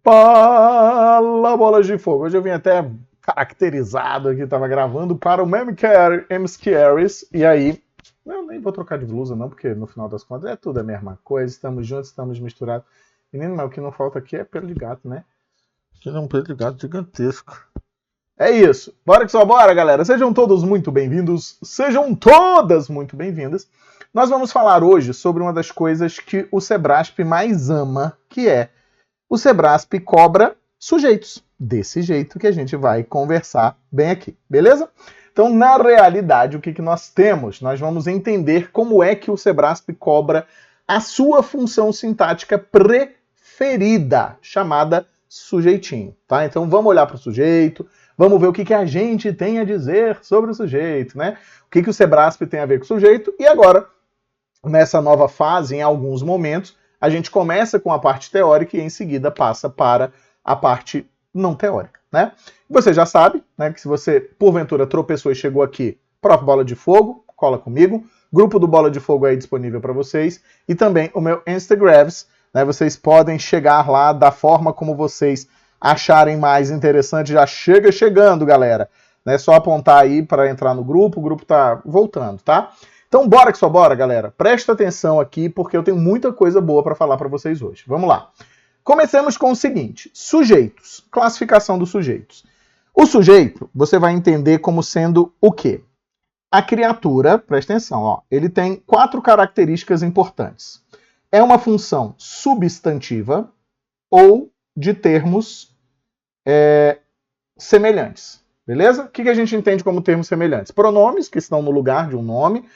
Fala, bolas de fogo! Hoje eu vim até caracterizado aqui, tava gravando para o MCares, e aí, eu nem vou trocar de blusa não, porque no final das contas é tudo a mesma coisa, estamos juntos, estamos misturados. Menino, mas o que não falta aqui é pelo de gato, né? Aqui é um pelo de gato gigantesco. É isso, bora que só bora, galera! Sejam todos muito bem-vindos, sejam todas muito bem-vindas. Nós vamos falar hoje sobre uma das coisas que o Sebrasp mais ama, que é o Sebrasp cobra sujeitos. Desse jeito que a gente vai conversar bem aqui, beleza? Então, na realidade, o que nós temos? Nós vamos entender como é que o Sebrasp cobra a sua função sintática preferida, chamada sujeitinho, tá? Então, vamos olhar para o sujeito, vamos ver o que a gente tem a dizer sobre o sujeito, né? O que o Sebrasp tem a ver com o sujeito. E agora, nessa nova fase, em alguns momentos, a gente começa com a parte teórica e em seguida passa para a parte não teórica, né? Você já sabe, né, que se você porventura tropeçou e chegou aqui, Prof. Bola de Fogo, cola comigo. Grupo do Bola de Fogo aí disponível para vocês e também o meu Instagrams, né? Vocês podem chegar lá da forma como vocês acharem mais interessante. Já chega chegando, galera. É só apontar aí para entrar no grupo. O grupo tá voltando, tá? Então, bora que só bora, galera. Presta atenção aqui, porque eu tenho muita coisa boa para falar para vocês hoje. Vamos lá. Comecemos com o seguinte. Sujeitos. Classificação dos sujeitos. O sujeito, você vai entender como sendo o quê? A criatura, presta atenção, ó, ele tem 4 características importantes. É uma função substantiva ou de termos semelhantes. Beleza? O que a gente entende como termos semelhantes? Pronomes, que estão no lugar de um nome,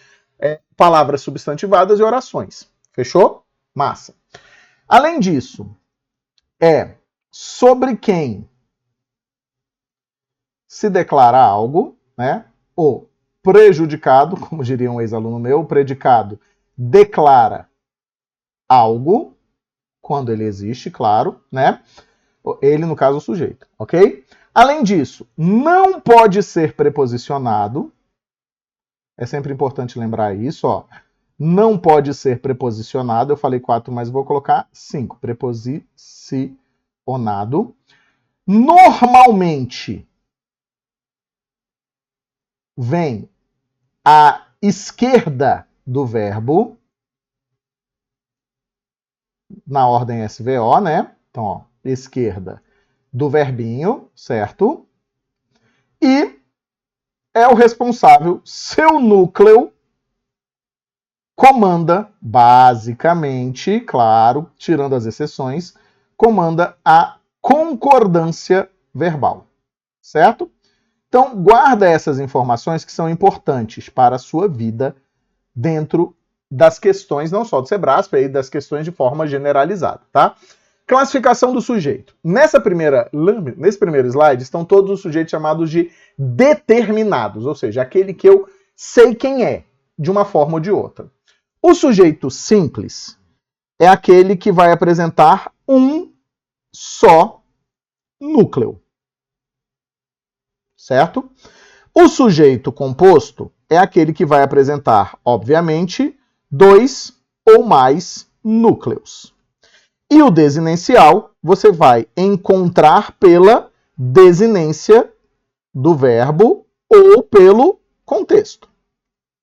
palavras substantivadas e orações. Fechou? Massa. Além disso, é sobre quem se declara algo, né? O prejudicado, como diria um ex-aluno meu, o predicado declara algo, quando ele existe, claro, né? Ele, no caso, o sujeito, ok? Além disso, não pode ser preposicionado. É sempre importante lembrar isso, ó. Não pode ser preposicionado. Eu falei 4, mas vou colocar 5. Preposicionado. Normalmente vem à esquerda do verbo, na ordem SVO, né? Então, ó, esquerda do verbinho, certo? E é o responsável, seu núcleo comanda, basicamente, claro, tirando as exceções, comanda a concordância verbal, certo? Então, guarda essas informações que são importantes para a sua vida dentro das questões, não só do Sebrasp, aí das questões de forma generalizada, tá? Classificação do sujeito. Nesse primeiro slide estão todos os sujeitos chamados de determinados, ou seja, aquele que eu sei quem é, de uma forma ou de outra. O sujeito simples é aquele que vai apresentar um só núcleo, certo? O sujeito composto é aquele que vai apresentar, obviamente, 2 ou mais núcleos. E o desinencial você vai encontrar pela desinência do verbo ou pelo contexto.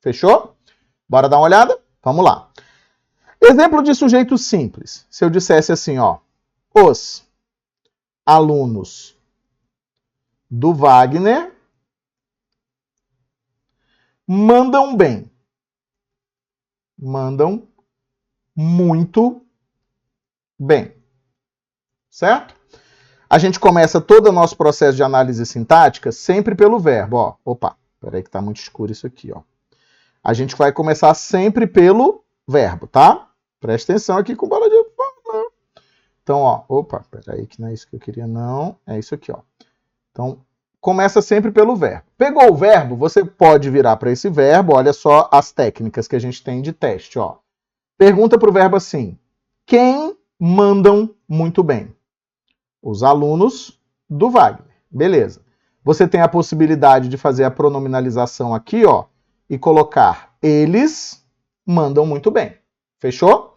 Fechou? Bora dar uma olhada? Vamos lá. Exemplo de sujeito simples. Se eu dissesse assim, ó, os alunos do Wagner mandam bem. Mandam muito bem. Certo? A gente começa todo o nosso processo de análise sintática sempre pelo verbo. Ó. Opa, peraí que tá muito escuro isso aqui, ó. A gente vai começar sempre pelo verbo, tá? Presta atenção aqui com bola de fogo. Então, ó, opa, peraí que não é isso que eu queria, não. É isso aqui, ó. Então, começa sempre pelo verbo. Pegou o verbo, você pode virar para esse verbo, olha só as técnicas que a gente tem de teste, ó. Pergunta para o verbo assim, quem mandam muito bem? Os alunos do Wagner. Beleza. Você tem a possibilidade de fazer a pronominalização aqui, ó, e colocar eles mandam muito bem. Fechou?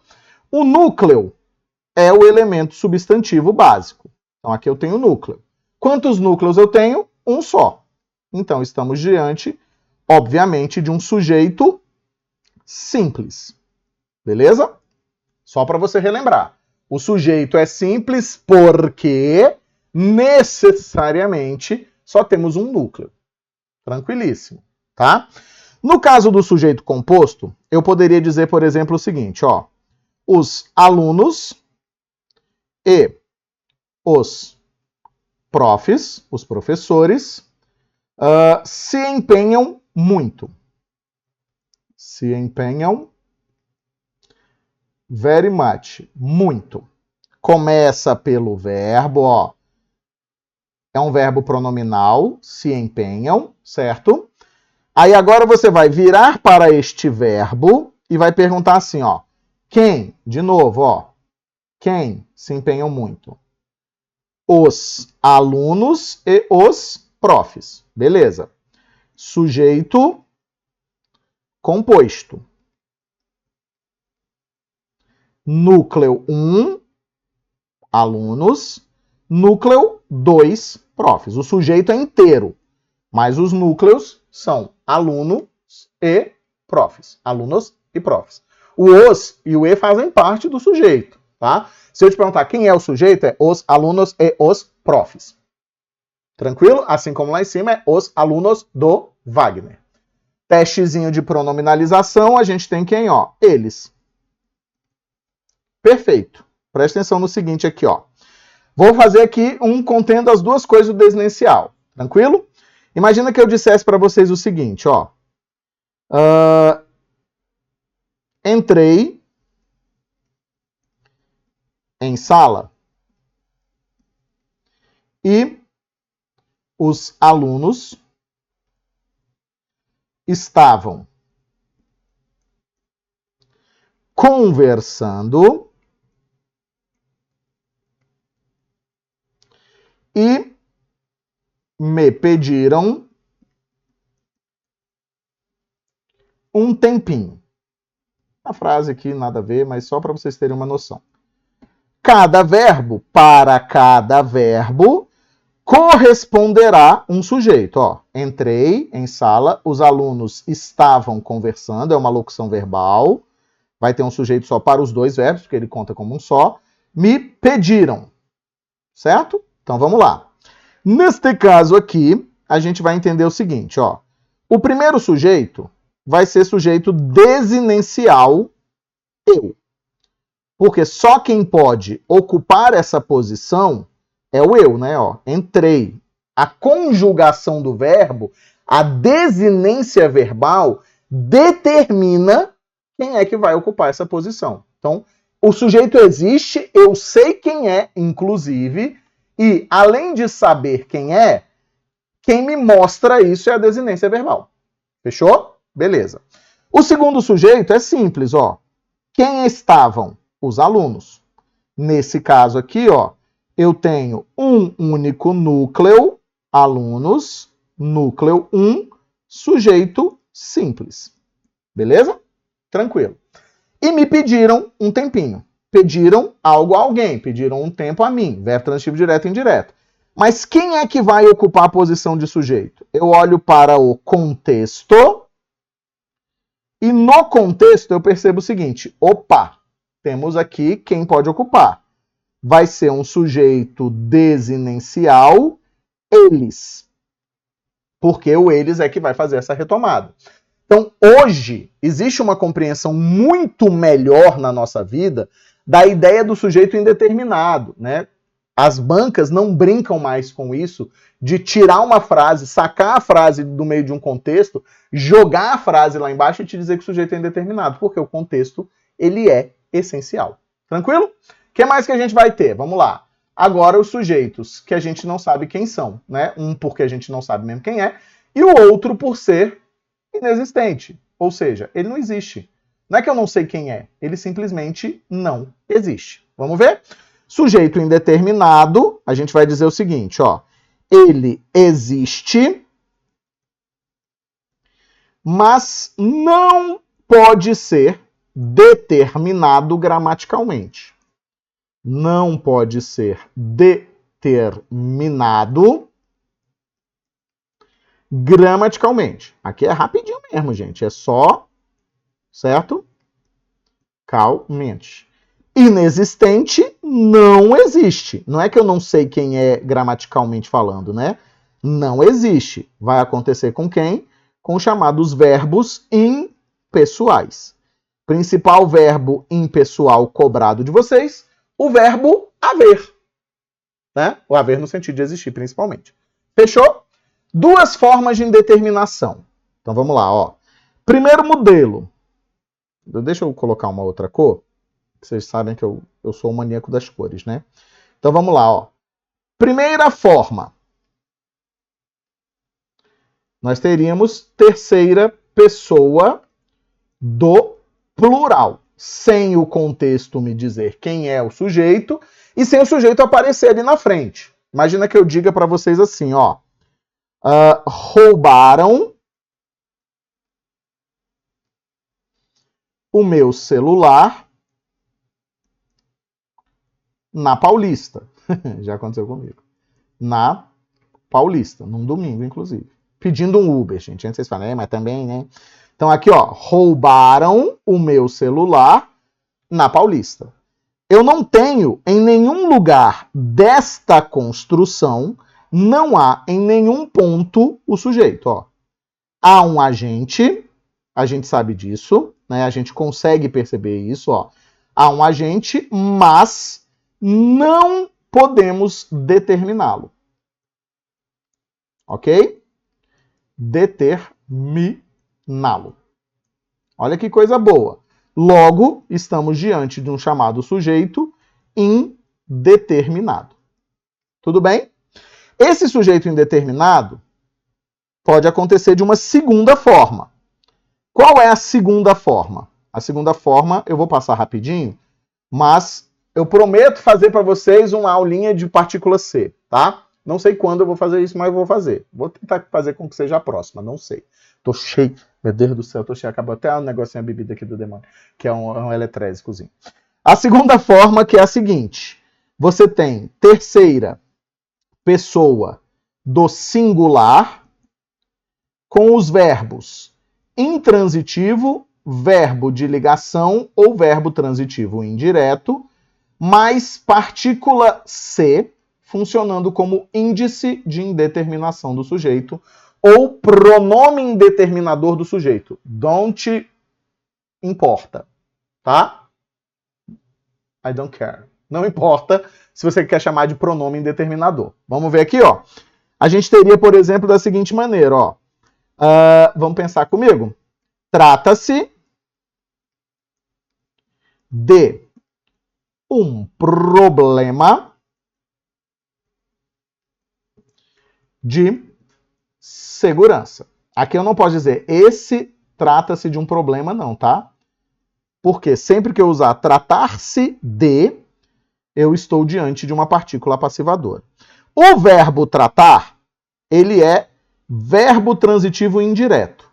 O núcleo é o elemento substantivo básico. Então, aqui eu tenho núcleo. Quantos núcleos eu tenho? Um só. Então, estamos diante, obviamente, de um sujeito simples. Beleza? Só para você relembrar. O sujeito é simples porque, necessariamente, só temos um núcleo. Tranquilíssimo, tá? No caso do sujeito composto, eu poderia dizer, por exemplo, o seguinte, ó. Os alunos e os profs, os professores, se empenham muito. Se empenham very much, muito. Começa pelo verbo, ó. É um verbo pronominal, se empenham, certo? Aí agora você vai virar para este verbo e vai perguntar assim, ó. Quem? De novo, ó. Quem se empenham muito? Os alunos e os profs. Beleza. Sujeito composto. Núcleo 1, alunos. Núcleo 2, profs. O sujeito é inteiro, mas os núcleos são alunos e profs. Alunos e profs. O os e o e fazem parte do sujeito, tá? Se eu te perguntar quem é o sujeito, é os alunos e os profs. Tranquilo? Assim como lá em cima é os alunos do Wagner. Testezinho de pronominalização, a gente tem quem, ó? Eles. Perfeito. Presta atenção no seguinte aqui, ó. Vou fazer aqui contendo as duas coisas do desinicial. Tranquilo? Imagina que eu dissesse para vocês o seguinte, ó. Entrei em sala e os alunos estavam conversando e me pediram um tempinho. A frase aqui nada a ver, mas só para vocês terem uma noção. Cada verbo, para cada verbo, corresponderá um sujeito. Ó, entrei em sala, os alunos estavam conversando, é uma locução verbal. Vai ter um sujeito só para os dois verbos, porque ele conta como um só. Me pediram. Certo? Então vamos lá. Neste caso aqui, a gente vai entender o seguinte, ó. O primeiro sujeito vai ser sujeito desinencial eu. Porque só quem pode ocupar essa posição é o eu, né? Ó, entrei. A conjugação do verbo, a desinência verbal, determina quem é que vai ocupar essa posição. Então, o sujeito existe, eu sei quem é, inclusive, e além de saber quem é, quem me mostra isso é a desinência verbal. Fechou? Beleza. O segundo sujeito é simples, ó. Quem estavam? Os alunos. Nesse caso aqui, ó, eu tenho um único núcleo, alunos, núcleo 1, sujeito simples. Beleza? Tranquilo. E me pediram um tempinho. Pediram algo a alguém, pediram um tempo a mim. Verbo transitivo direto e indireto. Mas quem é que vai ocupar a posição de sujeito? Eu olho para o contexto e no contexto eu percebo o seguinte, opa, temos aqui quem pode ocupar. Vai ser um sujeito desinencial, eles. Porque o eles é que vai fazer essa retomada. Então, hoje, existe uma compreensão muito melhor na nossa vida da ideia do sujeito indeterminado, né? As bancas não brincam mais com isso de tirar uma frase, sacar a frase do meio de um contexto, jogar a frase lá embaixo e te dizer que o sujeito é indeterminado, porque o contexto, ele é essencial. Tranquilo? O que mais que a gente vai ter? Vamos lá. Agora os sujeitos que a gente não sabe quem são, né? Um porque a gente não sabe mesmo quem é, e o outro por ser inexistente. Ou seja, ele não existe. Não é que eu não sei quem é, ele simplesmente não existe. Vamos ver? Sujeito indeterminado, a gente vai dizer o seguinte, ó. Ele existe, mas não pode ser determinado gramaticalmente. Não pode ser indeterminado gramaticalmente. Aqui é rapidinho mesmo, gente. É só, certo? Calmente. Inexistente não existe. Não é que eu não sei quem é gramaticalmente falando, né? Não existe. Vai acontecer com quem? Com os chamados verbos impessoais. Principal verbo impessoal cobrado de vocês, o verbo haver. Né? O haver no sentido de existir, principalmente. Fechou? Duas formas de indeterminação. Então vamos lá, ó. Primeiro modelo. Deixa eu colocar uma outra cor. Vocês sabem que eu sou o maníaco das cores, né? Então vamos lá, ó. Primeira forma. Nós teríamos terceira pessoa do plural. Sem o contexto me dizer quem é o sujeito e sem o sujeito aparecer ali na frente. Imagina que eu diga para vocês assim, ó. Roubaram o meu celular na Paulista. Já aconteceu comigo. Na Paulista, num domingo, inclusive. Pedindo um Uber, gente. Antes vocês falam, mas também, né? Então aqui, ó. Roubaram o meu celular na Paulista. Eu não tenho em nenhum lugar desta construção, não há em nenhum ponto o sujeito, ó. Há um agente, a gente sabe disso, né? A gente consegue perceber isso, ó. Há um agente, mas não podemos determiná-lo. Ok? Determiná-lo. Olha que coisa boa. Logo, estamos diante de um chamado sujeito indeterminado. Tudo bem? Esse sujeito indeterminado pode acontecer de uma segunda forma. Qual é a segunda forma? A segunda forma, eu vou passar rapidinho, mas eu prometo fazer para vocês uma aulinha de partícula C, tá? Não sei quando eu vou fazer isso, mas eu vou fazer. Vou tentar fazer com que seja a próxima, não sei. Tô cheio, meu Deus do céu, tô cheio. Acabou até um negocinho, a bebida aqui do demônio, que é um eletrésicozinho. A segunda forma, que é a seguinte. Você tem terceira pessoa do singular com os verbos intransitivo, verbo de ligação ou verbo transitivo indireto, mais partícula C, funcionando como índice de indeterminação do sujeito, ou pronome indeterminador do sujeito. Don't importa, tá? I don't care. Não importa se você quer chamar de pronome indeterminador. Vamos ver aqui, ó. A gente teria, por exemplo, da seguinte maneira, ó. Vamos pensar comigo? Trata-se de um problema de segurança. Aqui eu não posso dizer esse trata-se de um problema, não, tá? Porque sempre que eu usar tratar-se de, eu estou diante de uma partícula passivadora. O verbo tratar, ele é verbo transitivo indireto.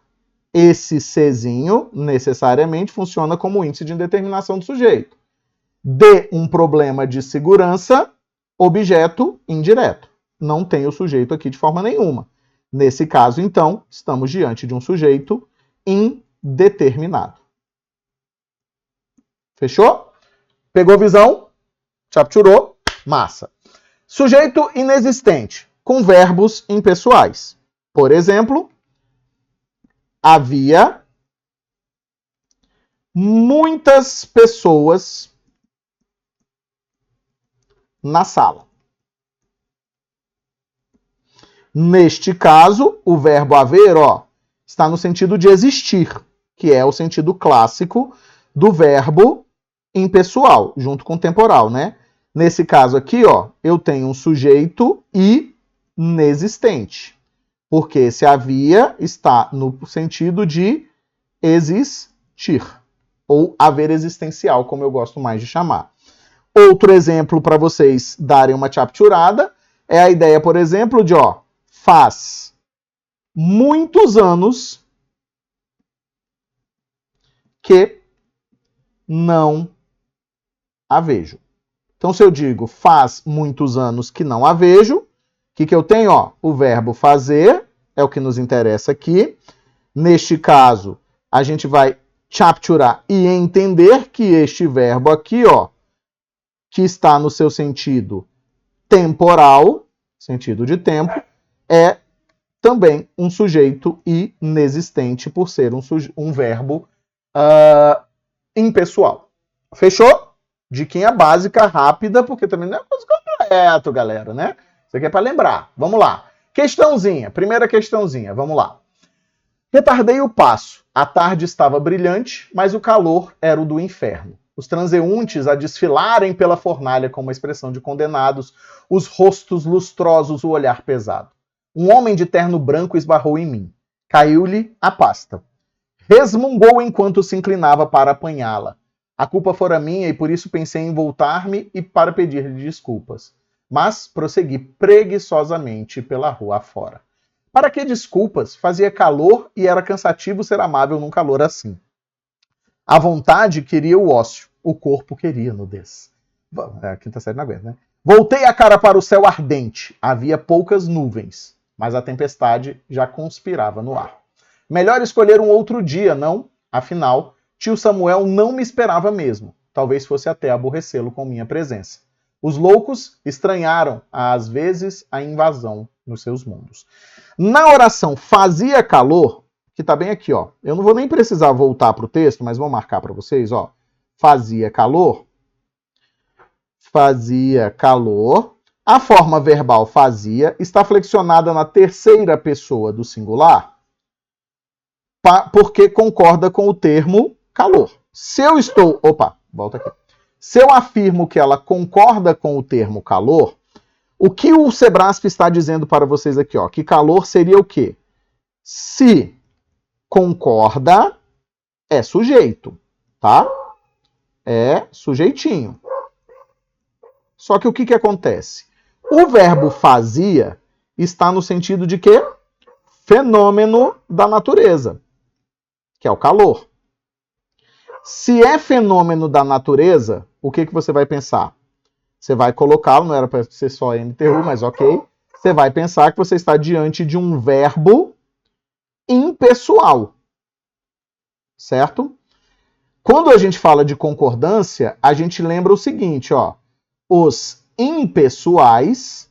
Esse Czinho, necessariamente, funciona como índice de indeterminação do sujeito. De um problema de segurança, objeto indireto. Não tem o sujeito aqui de forma nenhuma. Nesse caso, então, estamos diante de um sujeito indeterminado. Fechou? Pegou visão? Capturou? Massa. Sujeito inexistente, com verbos impessoais. Por exemplo, havia muitas pessoas na sala. Neste caso, o verbo haver, ó, está no sentido de existir, que é o sentido clássico do verbo impessoal, junto com o temporal, né? Nesse caso aqui, ó, eu tenho um sujeito inexistente, porque esse havia está no sentido de existir, ou haver existencial, como eu gosto mais de chamar. Outro exemplo para vocês darem uma capturada é a ideia, por exemplo, de, ó, faz muitos anos que não a vejo. Então, se eu digo faz muitos anos que não a vejo, o que eu tenho? Ó, o verbo fazer, é o que nos interessa aqui. Neste caso, a gente vai capturar e entender que este verbo aqui, ó, que está no seu sentido temporal, sentido de tempo, é também um sujeito inexistente por ser um verbo impessoal. Fechou? Diquinha básica, rápida, porque também não é coisa completa, galera, né? Isso aqui é para lembrar. Vamos lá. Questãozinha, primeira questãozinha, vamos lá. Retardei o passo. A tarde estava brilhante, mas o calor era o do inferno. Os transeuntes a desfilarem pela fornalha com uma expressão de condenados, os rostos lustrosos, o olhar pesado. Um homem de terno branco esbarrou em mim. Caiu-lhe a pasta. Resmungou enquanto se inclinava para apanhá-la. A culpa fora minha e por isso pensei em voltar-me e para pedir-lhe desculpas. Mas prossegui preguiçosamente pela rua afora. Para que desculpas? Fazia calor e era cansativo ser amável num calor assim. A vontade queria o ócio, o corpo queria nudez. A quinta série não aguenta, né? Voltei a cara para o céu ardente. Havia poucas nuvens, mas a tempestade já conspirava no ar. Melhor escolher um outro dia, não? Afinal, tio Samuel não me esperava mesmo. Talvez fosse até aborrecê-lo com minha presença. Os loucos estranharam, às vezes, a invasão nos seus mundos. Na oração fazia calor, que tá bem aqui, ó. Eu não vou nem precisar voltar para o texto, mas vou marcar para vocês, ó. Fazia calor. Fazia calor. A forma verbal fazia está flexionada na terceira pessoa do singular, porque concorda com o termo calor. Se eu estou... Opa, volta aqui. Se eu afirmo que ela concorda com o termo calor, o que o Sebrasp está dizendo para vocês aqui, ó? Que calor seria o quê? Se concorda, é sujeito, tá? É sujeitinho. Só que o que acontece? O verbo fazia está no sentido de quê? Fenômeno da natureza, que é o calor. Se é fenômeno da natureza, o que você vai pensar? Você vai colocá-lo, não era para ser só NTU, mas ok. Você vai pensar que você está diante de um verbo impessoal. Certo? Quando a gente fala de concordância, a gente lembra o seguinte, ó. Os impessoais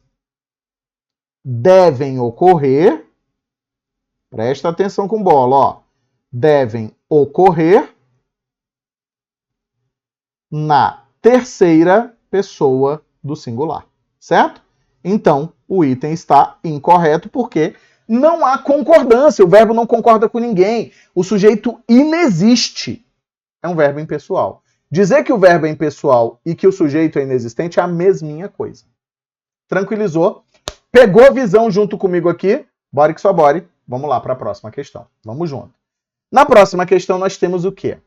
devem ocorrer, presta atenção com bola, ó. Devem ocorrer na terceira pessoa do singular, certo? Então, o item está incorreto porque não há concordância, o verbo não concorda com ninguém, o sujeito inexiste. É um verbo impessoal. Dizer que o verbo é impessoal e que o sujeito é inexistente é a mesminha coisa. Tranquilizou? Pegou a visão junto comigo aqui? Bora que só bora. Vamos lá para a próxima questão. Vamos junto. Na próxima questão nós temos o quê?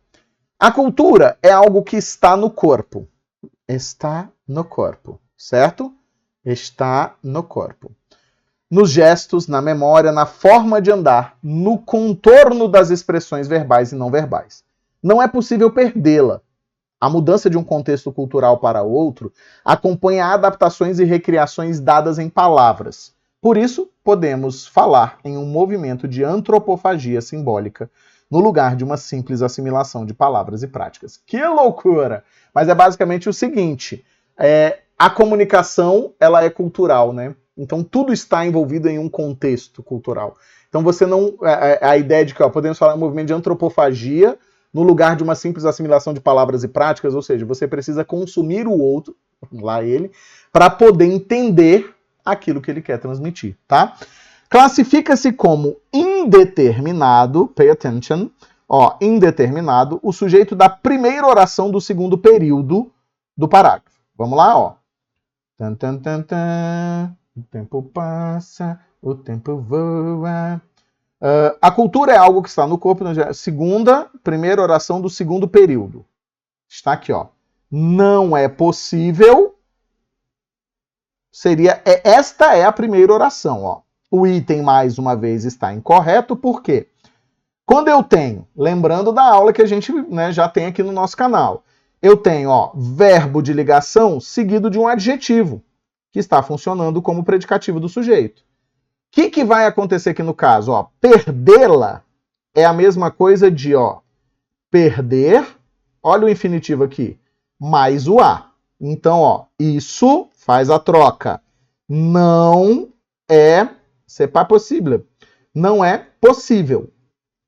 A cultura é algo que está no corpo. Está no corpo, certo? Está no corpo. Nos gestos, na memória, na forma de andar, no contorno das expressões verbais e não verbais. Não é possível perdê-la. A mudança de um contexto cultural para outro acompanha adaptações e recriações dadas em palavras. Por isso, podemos falar em um movimento de antropofagia simbólica, no lugar de uma simples assimilação de palavras e práticas. Que loucura! Mas é basicamente o seguinte, a comunicação ela é cultural, né? Então tudo está envolvido em um contexto cultural. Então você não... A ideia de que podemos falar em um movimento de antropofagia no lugar de uma simples assimilação de palavras e práticas, ou seja, você precisa consumir o outro, lá ele, para poder entender aquilo que ele quer transmitir, tá? Classifica-se como indeterminado, pay attention, ó, indeterminado, o sujeito da primeira oração do segundo período do parágrafo. Vamos lá, ó. Tan, tan, tan, tan. O tempo passa, o tempo voa. A cultura é algo que está no corpo, primeira oração do segundo período. Está aqui, ó. Não é possível. Esta é a primeira oração, ó. O item, mais uma vez, está incorreto, por quê? Quando eu tenho, lembrando da aula que a gente já tem aqui no nosso canal, eu tenho, ó, verbo de ligação seguido de um adjetivo, que está funcionando como predicativo do sujeito. O que vai acontecer aqui no caso? Ó, perdê-la é a mesma coisa de, ó, perder, olha o infinitivo aqui, mais o a. Então, ó, isso faz a troca. Não é, c'est pas possible. Não é possível.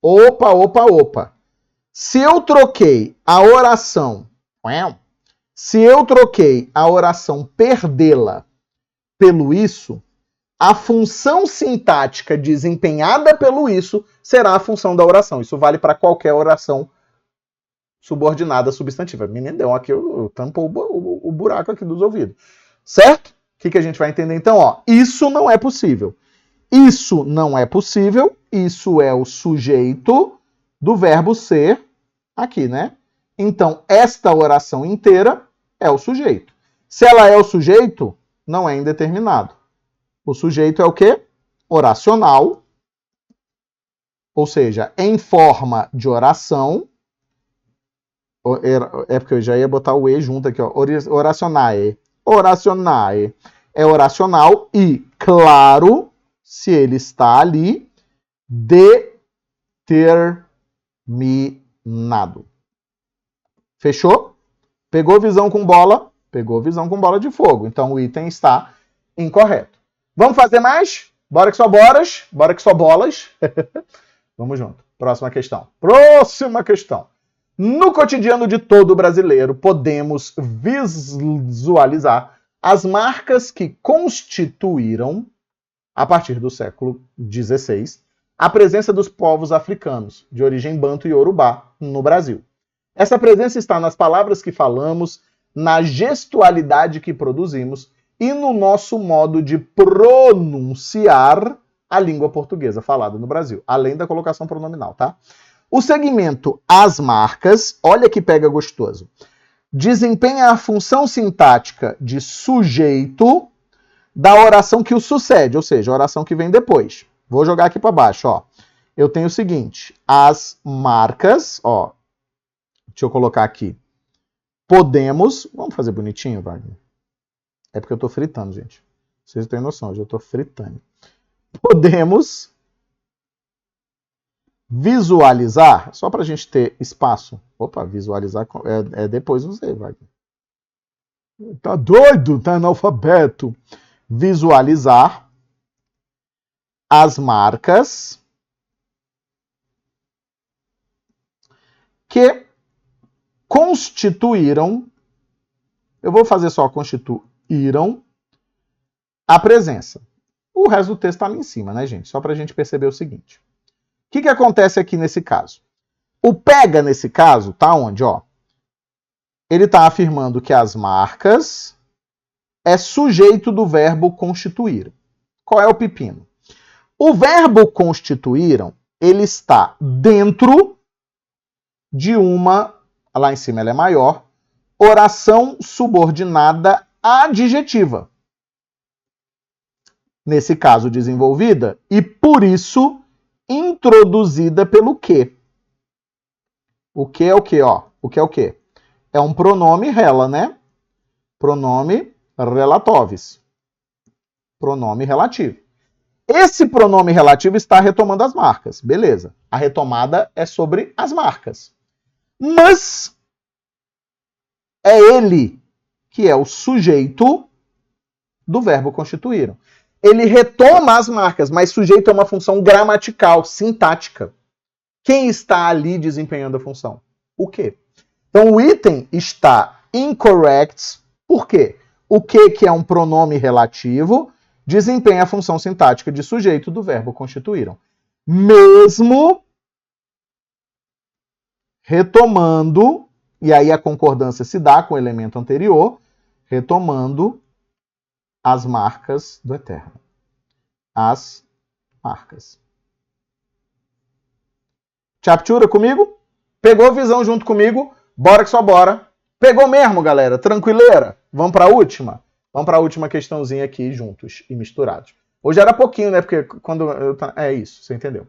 Opa. Se eu troquei a oração, perdê-la pelo isso, a função sintática desempenhada pelo isso será a função da oração. Isso vale para qualquer oração subordinada substantiva. Menino, deu aqui, tampou o buraco aqui dos ouvidos. Certo? O que a gente vai entender então? Ó, isso não é possível. Isso não é possível. Isso é o sujeito do verbo ser aqui, né? Então, esta oração inteira é o sujeito. Se ela é o sujeito, não é indeterminado. O sujeito é o quê? Oracional, ou seja, em forma de oração. É porque eu já ia botar o E junto aqui, ó. Oracionae. Oracionae. É oracional e, claro, se ele está ali, determinado. Fechou? Pegou visão com bola? Pegou visão com bola de fogo. Então o item está incorreto. Vamos fazer mais? Bora que só boras. Bora que só bolas. Vamos junto. Próxima questão. No cotidiano de todo brasileiro, podemos visualizar as marcas que constituíram, a partir do século XVI, a presença dos povos africanos, de origem banto e iorubá, no Brasil. Essa presença está nas palavras que falamos, na gestualidade que produzimos e no nosso modo de pronunciar a língua portuguesa falada no Brasil, além da colocação pronominal, tá? O segmento as marcas, olha que pega gostoso, desempenha a função sintática de sujeito da oração que o sucede, ou seja, a oração que vem depois. Vou jogar aqui para baixo, ó. Eu tenho o seguinte, as marcas, ó, deixa eu colocar aqui, podemos, vamos fazer bonitinho, Wagner? É porque eu tô fritando, gente. Vocês têm noção, eu já tô fritando. Podemos visualizar, só pra gente ter espaço. Opa, visualizar é depois do Z, Wagner. Tá doido? Tá analfabeto. Visualizar as marcas que constituíram, eu vou fazer só constituíram a presença. O resto do texto está ali em cima, né, gente? Só para a gente perceber o seguinte. O que acontece aqui nesse caso? O pega, nesse caso, tá onde? Ó? Ele está afirmando que as marcas é sujeito do verbo constituir. Qual é o pepino? O verbo constituíram, ele está dentro de uma, lá em cima ela é maior, oração subordinada adjetiva. Nesse caso, desenvolvida, e por isso introduzida pelo que. O que é o que, ó? O que é o que? É um pronome rela, né? Pronome relatovis. Pronome relativo. Esse pronome relativo está retomando as marcas. Beleza. A retomada é sobre as marcas. Mas é ele que é o sujeito do verbo constituíram. Ele retoma as marcas, mas sujeito é uma função gramatical, sintática. Quem está ali desempenhando a função? O que? Então o item está incorrect. Por quê? O que é um pronome relativo desempenha a função sintática de sujeito do verbo constituíram. Mesmo retomando, e aí a concordância se dá com o elemento anterior, retomando as marcas do eterno. As marcas. Captura comigo? Pegou visão junto comigo? Bora que só bora. Pegou mesmo, galera? Tranquileira? Vamos para a última? Vamos para a última questãozinha aqui juntos e misturados. Hoje era pouquinho, né? Porque quando é isso, você entendeu?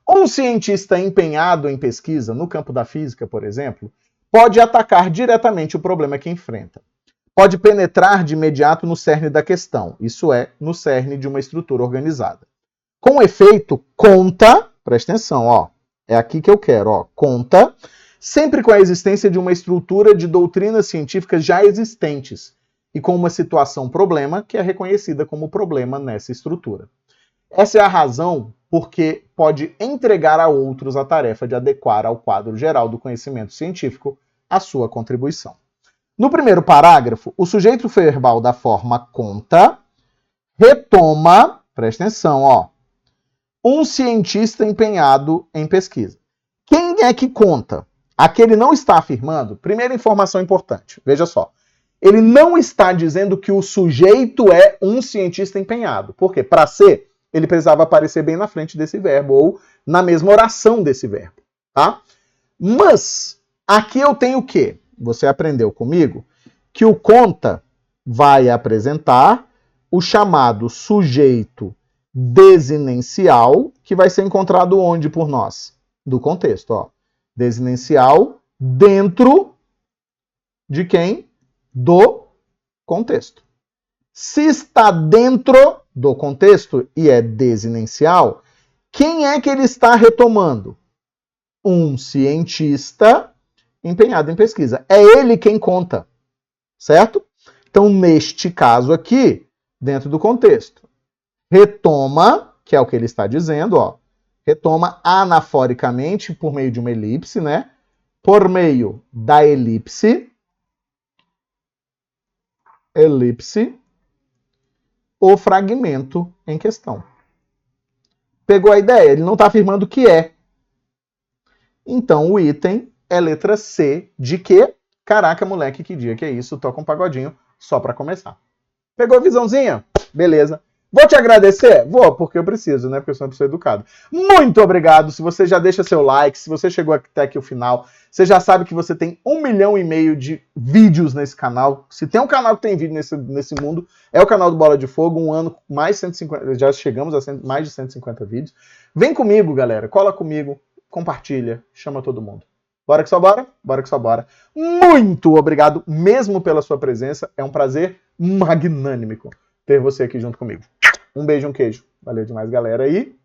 Um cientista empenhado em pesquisa no campo da física, por exemplo, pode atacar diretamente o problema que enfrenta. Pode penetrar de imediato no cerne da questão, isso é, no cerne de uma estrutura organizada. Com efeito, conta, presta atenção, ó, é aqui que eu quero, ó, conta sempre com a existência de uma estrutura de doutrinas científicas já existentes e com uma situação-problema que é reconhecida como problema nessa estrutura. Essa é a razão porque pode entregar a outros a tarefa de adequar ao quadro geral do conhecimento científico a sua contribuição. No primeiro parágrafo, o sujeito verbal da forma conta retoma, presta atenção, ó, um cientista empenhado em pesquisa. Quem é que conta? Aqui ele não está afirmando, primeira informação importante, veja só, ele não está dizendo que o sujeito é um cientista empenhado. Por quê? Para ser, ele precisava aparecer bem na frente desse verbo, ou na mesma oração desse verbo, tá? Mas, aqui eu tenho o quê? Você aprendeu comigo que o conta vai apresentar o chamado sujeito desinencial, que vai ser encontrado onde por nós? Do contexto, ó. Desinencial dentro de quem? Do contexto. Se está dentro do contexto e é desinencial, quem é que ele está retomando? Um cientista empenhado em pesquisa. É ele quem conta, certo? Então, neste caso aqui, dentro do contexto, retoma, que é o que ele está dizendo, ó, retoma anaforicamente por meio de uma elipse, né? Por meio da elipse, o fragmento em questão. Pegou a ideia? Ele não está afirmando que é. Então, o item é letra C de que? Caraca, moleque, que dia que é isso? Toca um pagodinho só para começar. Pegou a visãozinha? Beleza. Vou te agradecer? Vou, porque eu preciso, né? Porque eu sou uma pessoa educada. Muito obrigado. Se você já deixa seu like, se você chegou até aqui o final, você já sabe que você tem 1,5 milhão de vídeos nesse canal. Se tem um canal que tem vídeo nesse mundo, é o canal do Bola de Fogo. Um ano, mais 150, já chegamos a mais de 150 vídeos. Vem comigo, galera. Cola comigo, compartilha, chama todo mundo. Bora que só bora? Bora que só bora. Muito obrigado mesmo pela sua presença. É um prazer magnânimo ter você aqui junto comigo. Um beijo, um queijo. Valeu demais, galera. E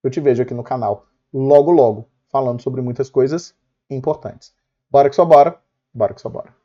eu te vejo aqui no canal logo, logo, falando sobre muitas coisas importantes. Bora que só bora. Bora que só bora.